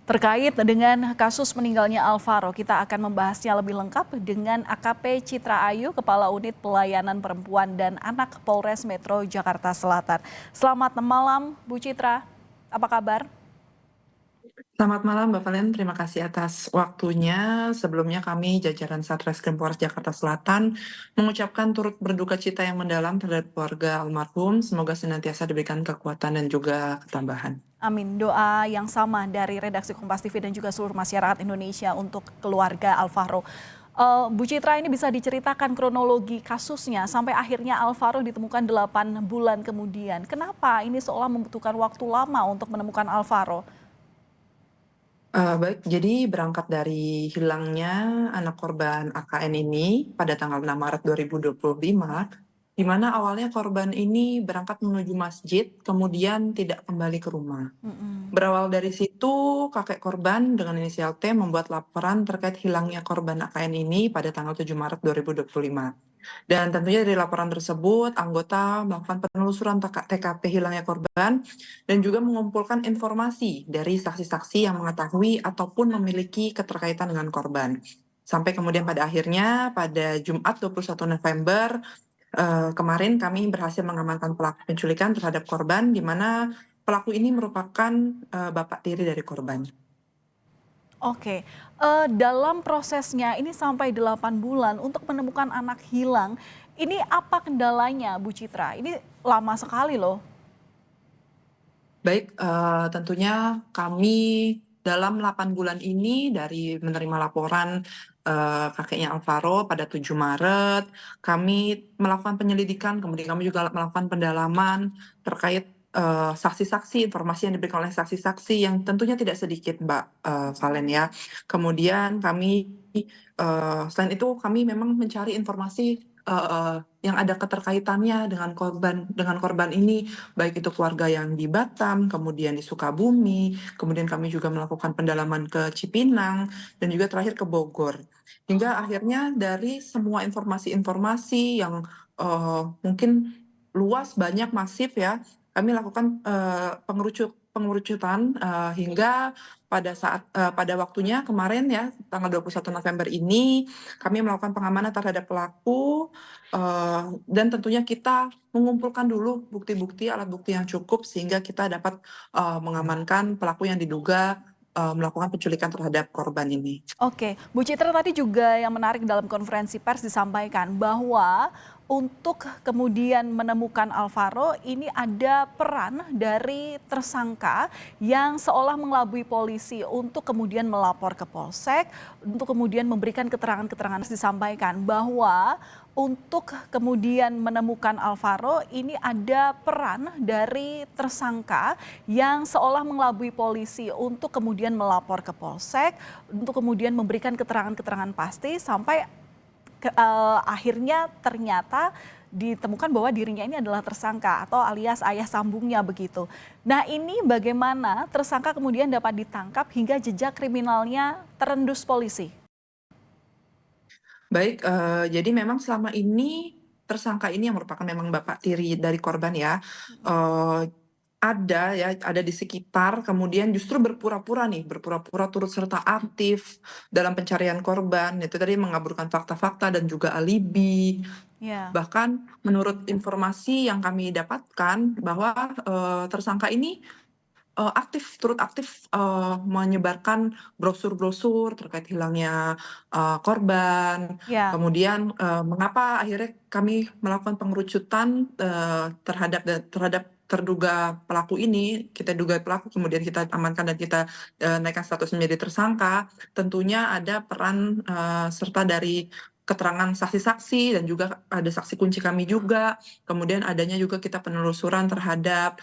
Terkait dengan kasus meninggalnya Alvaro, kita akan membahasnya lebih lengkap dengan AKP Citra Ayu, Kepala Unit Pelayanan Perempuan dan Anak Polres Metro Jakarta Selatan. Selamat malam, Bu Citra. Apa kabar? Selamat malam Mbak Valen, terima kasih atas waktunya. Sebelumnya kami jajaran Satreskrim Polres Jakarta Selatan mengucapkan turut berduka cita yang mendalam terhadap keluarga almarhum. Semoga senantiasa diberikan kekuatan dan juga ketambahan. Amin. Doa yang sama dari redaksi Kompas TV dan juga seluruh masyarakat Indonesia untuk keluarga Alvaro. Bu Citra, ini bisa diceritakan kronologi kasusnya sampai akhirnya Alvaro ditemukan 8 bulan kemudian. Kenapa ini seolah membutuhkan waktu lama untuk menemukan Alvaro? Baik, jadi berangkat dari hilangnya anak korban AKN ini pada tanggal 6 Maret 2025, di mana awalnya korban ini berangkat menuju masjid, kemudian tidak kembali ke rumah. Mm-mm. Berawal dari situ, kakek korban dengan inisial T membuat laporan terkait hilangnya korban AKN ini pada tanggal 7 Maret 2025. Dan tentunya dari laporan tersebut, anggota melakukan penelusuran TKP hilangnya korban dan juga mengumpulkan informasi dari saksi-saksi yang mengetahui ataupun memiliki keterkaitan dengan korban. Sampai kemudian pada akhirnya pada Jumat 21 November kemarin kami berhasil mengamankan pelaku penculikan terhadap korban, di mana pelaku ini merupakan bapak tiri dari korban. Oke, dalam prosesnya ini sampai 8 bulan untuk menemukan anak hilang, ini apa kendalanya Bu Citra? Ini lama sekali loh. Baik, tentunya kami dalam 8 bulan ini dari menerima laporan kakeknya Alvaro pada 7 Maret, kami melakukan penyelidikan, kemudian kami juga melakukan pendalaman terkait saksi-saksi, informasi yang diberikan oleh saksi-saksi yang tentunya tidak sedikit, Mbak Valen ya. Kemudian kami selain itu kami memang mencari informasi yang ada keterkaitannya dengan korban ini, baik itu keluarga yang di Batam, kemudian di Sukabumi, kemudian kami juga melakukan pendalaman ke Cipinang, dan juga terakhir ke Bogor. Hingga akhirnya dari semua informasi-informasi yang mungkin luas, banyak, masif ya, kami lakukan pengerucutan hingga pada waktunya kemarin ya, tanggal 21 November ini, kami melakukan pengamanan terhadap pelaku, dan tentunya kita mengumpulkan dulu bukti-bukti, alat bukti yang cukup sehingga kita dapat mengamankan pelaku yang diduga melakukan penculikan terhadap korban ini. Oke, Bu Citra, tadi juga yang menarik dalam konferensi pers disampaikan bahwa untuk kemudian menemukan Alvaro ini ada peran dari tersangka yang seolah mengelabui polisi untuk kemudian melapor ke Polsek, untuk kemudian memberikan keterangan-keterangan. Disampaikan bahwa untuk kemudian menemukan Alvaro ini ada peran dari tersangka yang seolah mengelabui polisi untuk kemudian melapor ke Polsek, untuk kemudian memberikan keterangan-keterangan pasti sampai akhirnya ternyata ditemukan bahwa dirinya ini adalah tersangka atau alias ayah sambungnya begitu. Nah, ini bagaimana tersangka kemudian dapat ditangkap hingga jejak kriminalnya terendus polisi? Baik, jadi memang selama ini tersangka ini yang merupakan memang bapak tiri dari korban ya, ada di sekitar, kemudian justru berpura-pura turut serta aktif dalam pencarian korban, itu tadi mengaburkan fakta-fakta dan juga alibi. Ya. Bahkan menurut informasi yang kami dapatkan bahwa tersangka ini turut aktif menyebarkan brosur-brosur terkait hilangnya korban. Ya. Kemudian mengapa akhirnya kami melakukan pengerucutan terhadap terduga pelaku ini, kita duga pelaku kemudian kita amankan dan kita naikkan status menjadi tersangka. Tentunya ada peran serta dari keterangan saksi-saksi dan juga ada saksi kunci kami juga. Kemudian adanya juga kita penelusuran terhadap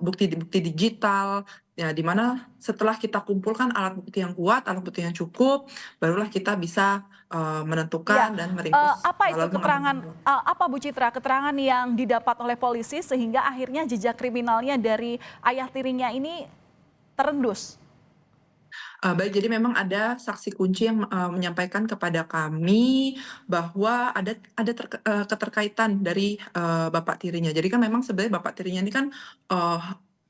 bukti-bukti digital, ya di mana setelah kita kumpulkan alat bukti yang kuat, alat bukti yang cukup, barulah kita bisa Ya, menentukan dan meringkus apa itu lalu keterangan, mengamankan. apa Bu Citra, keterangan yang didapat oleh polisi sehingga akhirnya jejak kriminalnya dari ayah tirinya ini terendus? Baik, jadi memang ada saksi kunci yang menyampaikan kepada kami bahwa ada keterkaitan dari bapak tirinya. Jadi kan memang sebenarnya bapak tirinya ini kan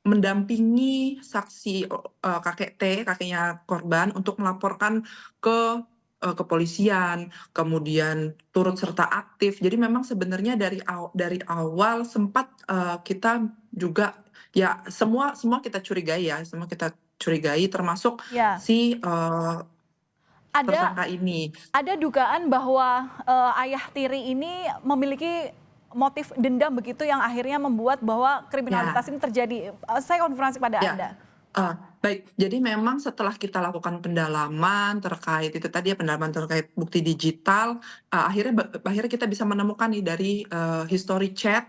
mendampingi saksi kakek T, kakeknya korban, untuk melaporkan ke kepolisian, kemudian turut serta aktif. Jadi memang sebenarnya dari awal sempat kita juga ya semua kita curigai ya, semua kita curigai termasuk Ya, si ada tersangka ini. ada dugaan bahwa ayah tiri ini memiliki motif dendam begitu yang akhirnya membuat bahwa kriminalitas Ya. ini terjadi. Saya konfirmasi pada Ya, Anda. baik. Jadi memang setelah kita lakukan pendalaman terkait itu tadi ya, pendalaman terkait bukti digital, akhirnya kita bisa menemukan nih dari, history chat,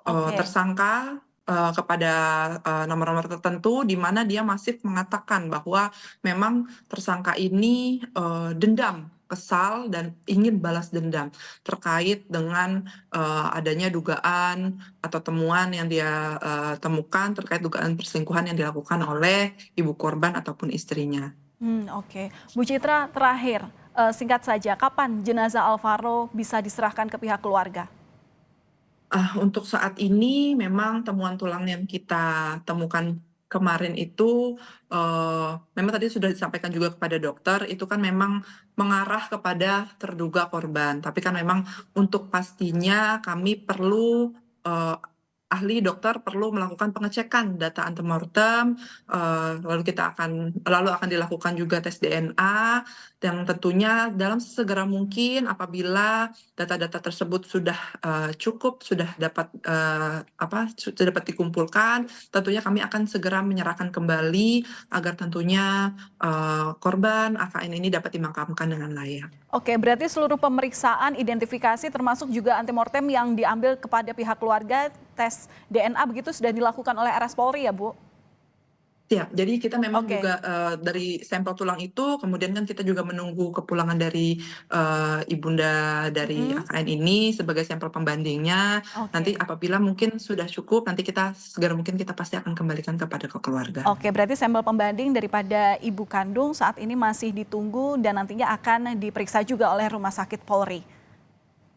Oke. tersangka, kepada, nomor-nomor tertentu di mana dia masih mengatakan bahwa memang tersangka ini, dendam, kesal, dan ingin balas dendam terkait dengan, adanya dugaan atau temuan yang dia, temukan terkait dugaan perselingkuhan yang dilakukan oleh ibu korban ataupun istrinya. Oke. Bu Citra, terakhir, singkat saja, kapan jenazah Alvaro bisa diserahkan ke pihak keluarga? Untuk saat ini memang temuan tulang yang kita temukan kemarin itu, memang tadi sudah disampaikan juga kepada dokter, itu kan memang mengarah kepada terduga korban. Tapi kan memang untuk pastinya kami perlu, eee, ahli dokter perlu melakukan pengecekan data antemortem, lalu akan dilakukan juga tes DNA, yang tentunya dalam sesegera mungkin apabila data-data tersebut sudah cukup, sudah dapat, sudah dapat dikumpulkan, tentunya kami akan segera menyerahkan kembali agar tentunya, korban AKN ini dapat dimakamkan dengan layak. Oke, berarti seluruh pemeriksaan identifikasi termasuk juga antemortem yang diambil kepada pihak keluarga, tes DNA begitu sudah dilakukan oleh RS Polri ya, Bu? Siap, jadi kita memang Oke. juga, dari sampel tulang itu kemudian kan kita juga menunggu kepulangan dari, ibunda dari Mhm. AKN ini sebagai sampel pembandingnya. Nanti Oke. apabila mungkin sudah cukup, nanti kita segera mungkin kita pasti akan kembalikan kepada keluarga. Oke, berarti sampel pembanding daripada ibu kandung saat ini masih ditunggu dan nantinya akan diperiksa juga oleh Rumah Sakit Polri.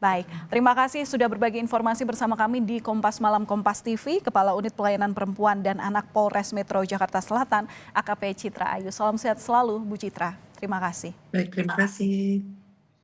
Baik, terima kasih sudah berbagi informasi bersama kami di Kompas Malam Kompas TV, Kepala Unit Pelayanan Perempuan dan Anak Polres Metro Jakarta Selatan, AKP Citra Ayu. Salam sehat selalu, Bu Citra. Terima kasih. Baik, terima kasih.